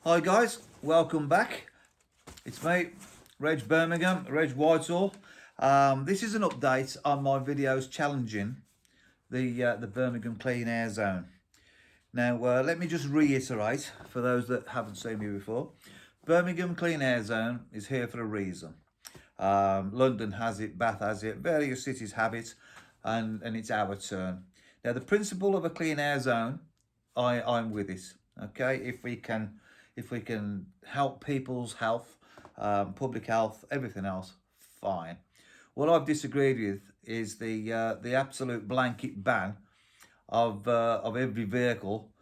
Hi guys, welcome back. It's me, Reg Birmingham, Reg Whitehall. This is an update on my videos challenging the Birmingham Clean Air Zone. Now, let me just reiterate for those that haven't seen me before. Birmingham Clean Air Zone is here for a reason. London has it, Bath has it, various cities have it, and it's our turn. Now, the principle of a clean air zone, I'm with it. Okay, if we can help people's health, public health, everything else, fine. What I've disagreed with is the absolute blanket ban of every vehicle,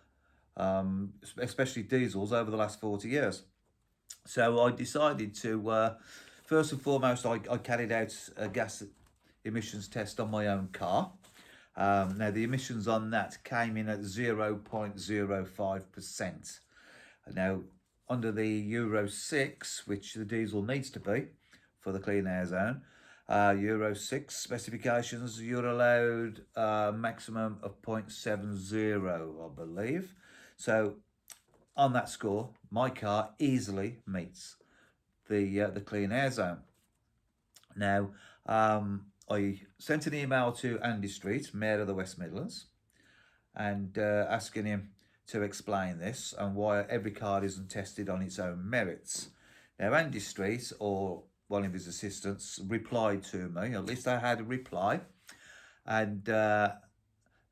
especially diesels, over the last 40 years. So I decided to, first and foremost, I carried out a gas emissions test on my own car. Now, the emissions on that came in at 0.05%. Now, under the Euro 6, which the diesel needs to be for the clean air zone, Euro 6 specifications, you're allowed a maximum of 0.70, I believe. So on that score, my car easily meets the clean air zone. Now, I sent an email to Andy Street, Mayor of the West Midlands, and asking him to explain this and why every car isn't tested on its own merits. Now, Andy Street, or one of his assistants, replied to me, at least I had a reply, and they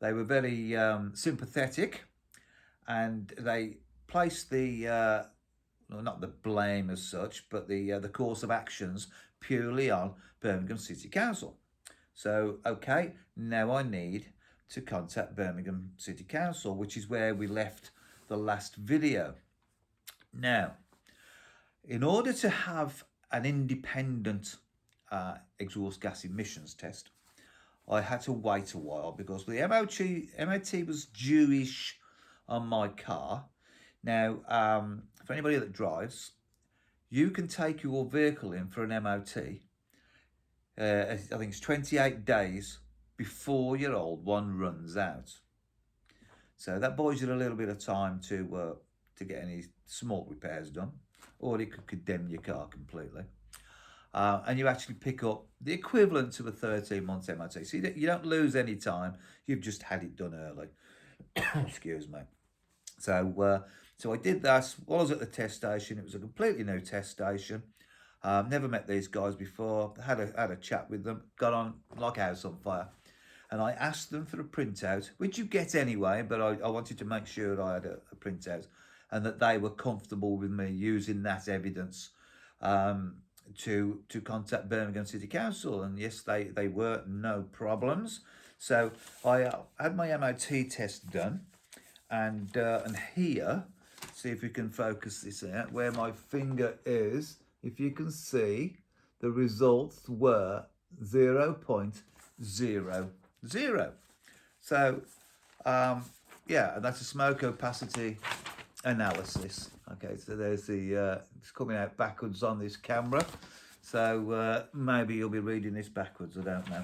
were very sympathetic, and they placed well, not the blame as such, but the course of actions purely on Birmingham City Council. So, okay, now I need to contact Birmingham City Council, which is where we left the last video. Now, in order to have an independent exhaust gas emissions test, I had to wait a while because the MOT was due-ish on my car. Now, for anybody that drives, you can take your vehicle in for an MOT. I think it's 28 days before your old one runs out. So that buys you a little bit of time to get any small repairs done, or it could condemn your car completely. And you actually pick up the equivalent to a 13-month MOT. So you don't lose any time. You've just had it done early. Excuse me. So I did that while I was at the test station. It was a completely new test station. Never met these guys before. Had a chat with them. Got on like house on fire. And I asked them for a printout, which you get anyway, but I wanted to make sure I had a printout and that they were comfortable with me using that evidence to contact Birmingham City Council. And yes, they were, no problems. So I had my MOT test done, and here, see if we can focus this out, where my finger is, if you can see, the results were 0.00. So, yeah, and that's a smoke opacity analysis. Okay, so there's it's coming out backwards on this camera. So maybe you'll be reading this backwards, I don't know.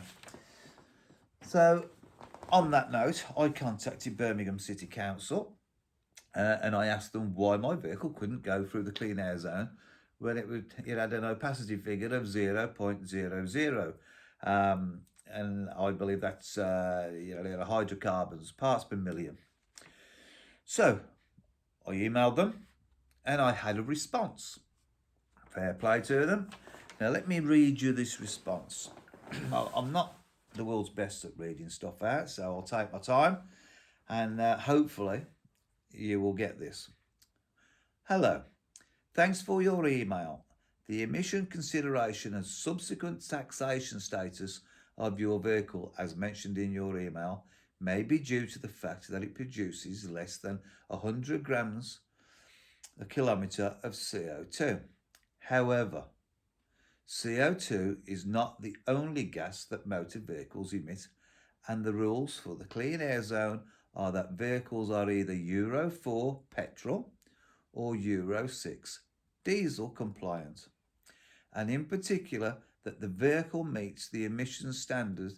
So, on that note, I contacted Birmingham City Council and I asked them why my vehicle couldn't go through the clean air zone when it had an opacity figure of 0.00. And I believe that's hydrocarbons, parts per million. So I emailed them and I had a response. Fair play to them. Now let me read you this response. I'm not the world's best at reading stuff out, so I'll take my time and hopefully you will get this. Hello, thanks for your email. The emission consideration and subsequent taxation status of your vehicle, as mentioned in your email, may be due to the fact that it produces less than 100 grams a kilometre of CO2. However, CO2 is not the only gas that motor vehicles emit, and the rules for the clean air zone are that vehicles are either Euro 4 petrol or Euro 6 diesel compliant, and in particular that the vehicle meets the emission standard,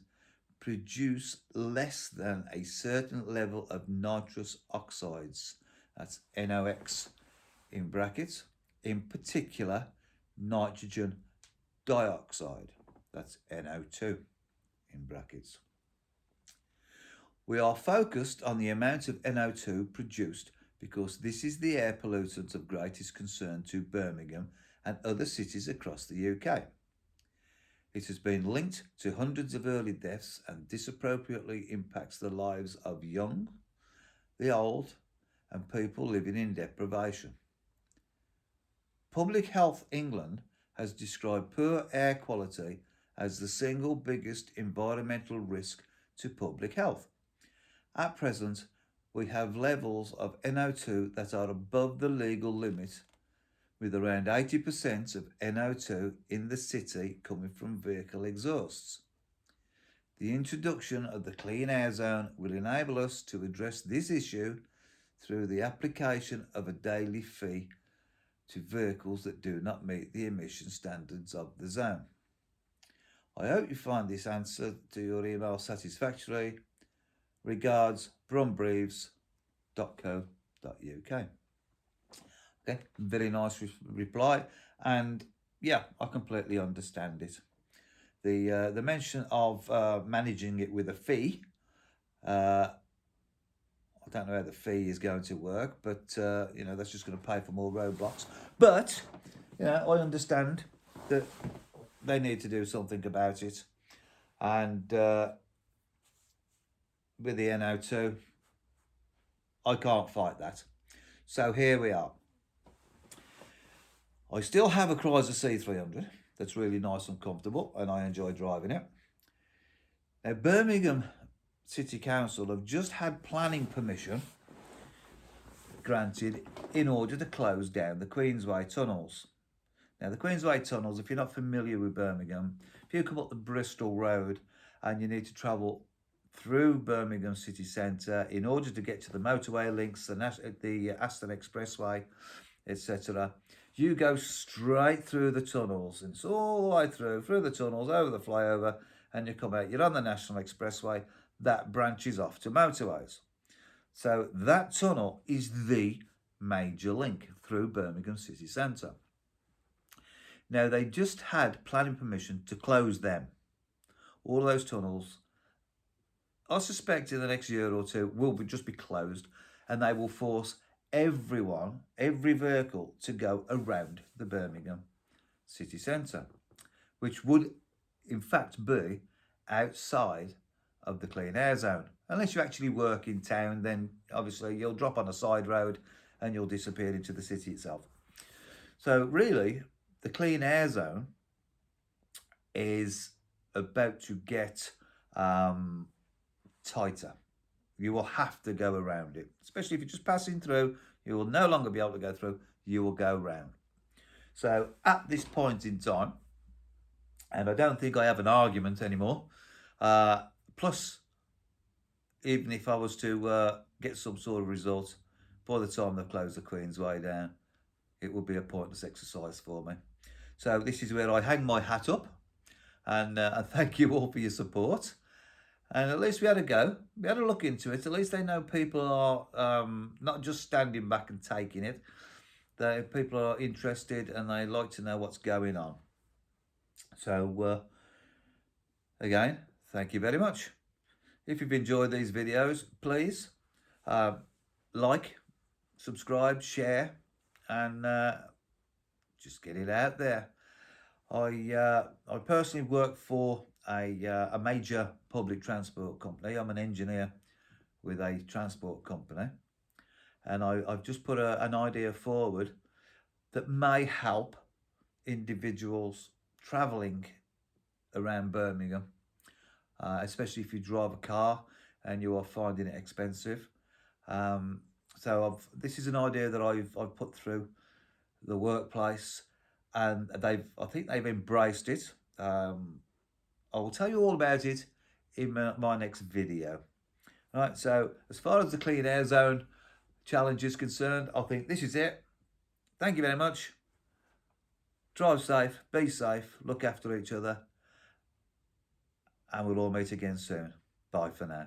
produce less than a certain level of nitrous oxides, that's NOx, in brackets, in particular nitrogen dioxide, that's NO2 in brackets. We are focused on the amount of NO2 produced because this is the air pollutant of greatest concern to Birmingham and other cities across the UK. It has been linked to hundreds of early deaths and disappropriately impacts the lives of young, the old, and people living in deprivation. Public Health England has described poor air quality as the single biggest environmental risk to public health. At present, we have levels of NO2 that are above the legal limit, with around 80% of NO2 in the city coming from vehicle exhausts. The introduction of the Clean Air Zone will enable us to address this issue through the application of a daily fee to vehicles that do not meet the emission standards of the zone. I hope you find this answer to your email satisfactory. Regards, brumbreves.co.uk. Okay, very nice reply, and yeah, I completely understand it. The mention of managing it with a fee, I don't know how the fee is going to work, but you know, that's just going to pay for more roadblocks. But you know, I understand that they need to do something about it, and with the NO2, I can't fight that. So here we are. I still have a Chrysler C300 that's really nice and comfortable, and I enjoy driving it. Now, Birmingham City Council have just had planning permission granted in order to close down the Queensway Tunnels. Now, the Queensway Tunnels, if you're not familiar with Birmingham, if you come up the Bristol Road and you need to travel through Birmingham city centre in order to get to the motorway links, the Aston Expressway, etc., you go straight through the tunnels, and it's all the way through the tunnels, over the flyover, and you come out, you're on the National Expressway that branches off to motorways. So that tunnel is the major link through Birmingham city centre. Now, they just had planning permission to close them. All of those tunnels, I suspect in the next year or two, will just be closed, and they will force everyone, every vehicle, to go around the Birmingham city centre, which would in fact be outside of the Clean Air Zone. Unless you actually work in town, then obviously you'll drop on a side road and you'll disappear into the city itself. So really, the Clean Air Zone is about to get tighter. You will have to go around it, especially if you're just passing through. You will no longer be able to go through, you will go round. So at this point in time, and I don't think I have an argument anymore, plus even if I was to get some sort of result, by the time they've closed the Queensway down, it would be a pointless exercise for me. So this is where I hang my hat up, and thank you all for your support. And at least we had a go. We had a look into it. At least they know people are not just standing back and taking it. People are interested and they like to know what's going on. So, again, thank you very much. If you've enjoyed these videos, please like, subscribe, share, and just get it out there. I personally work for a major public transport company. I'm an engineer with a transport company, and I've just put an idea forward that may help individuals travelling around Birmingham, especially if you drive a car and you are finding it expensive. So this is an idea that I've put through the workplace, and I think they've embraced it. I will tell you all about it in my next video. All right, so as far as the Clean Air Zone challenge is concerned, I think this is it. Thank you very much. Drive safe, be safe, look after each other, and we'll all meet again soon. Bye for now.